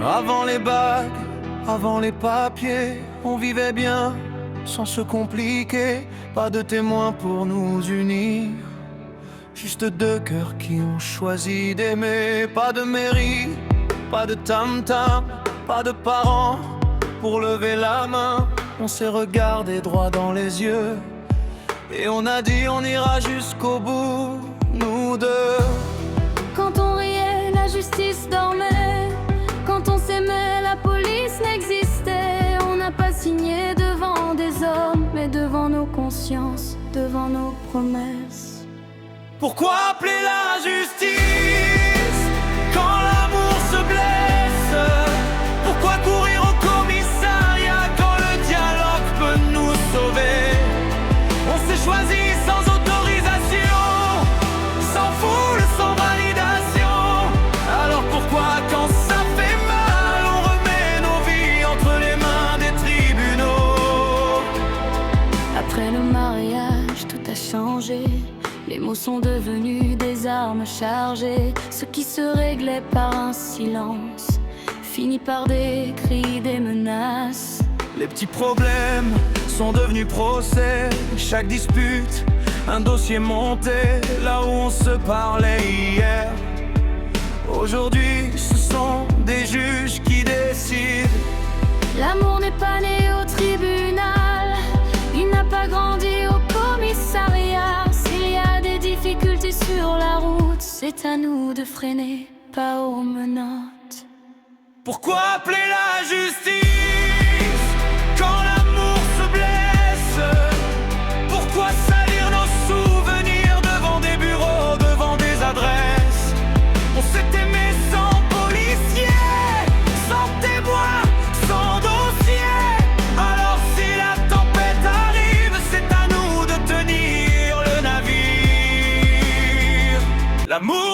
Avant les bagues, avant les papiers, on vivait bien, sans se compliquer. Pas de témoins pour nous unir, juste deux cœurs qui ont choisi d'aimer. Pas de mairie, pas de tam-tam, pas de parents pour lever la main. On s'est regardé droit dans les yeux et on a dit on ira jusqu'au bout, nous deux. Quand on riait, la justice dormait. Quand on s'aimait, la police n'existait. On n'a pas signé devant des hommes, mais devant nos consciences, devant nos promesses. Pourquoi appeler la justice quand l'amour se blesse? Pourquoi courir au commissariat quand le dialogue peut nous sauver? On s'est choisi sans autorisation, sans foule, sans validation. Alors pourquoi quand ça fait mal, on remet nos vies entre les mains des tribunaux? Après le mariage, tout a changé. Les mots sont devenus des armes chargées. Ce qui se réglait par un silence finit par des cris, des menaces. Les petits problèmes sont devenus procès. Chaque dispute, un dossier monté. Là où on se parlait hier, aujourd'hui ce sont des juges qui décident. L'amour n'est pas né au tribunal, il n'a pas grandi au commissariat. S'il y a des difficultés sur la route, c'est à nous de freiner, pas aux menottes. Pourquoi appeler la justice quand l'amour se blesse? Pourquoi salir nos souvenirs devant des bureaux, devant des adresses? On s'est aimé sans policier, sans témoin, sans dossier. Alors si la tempête arrive, c'est à nous de tenir le navire. L'amour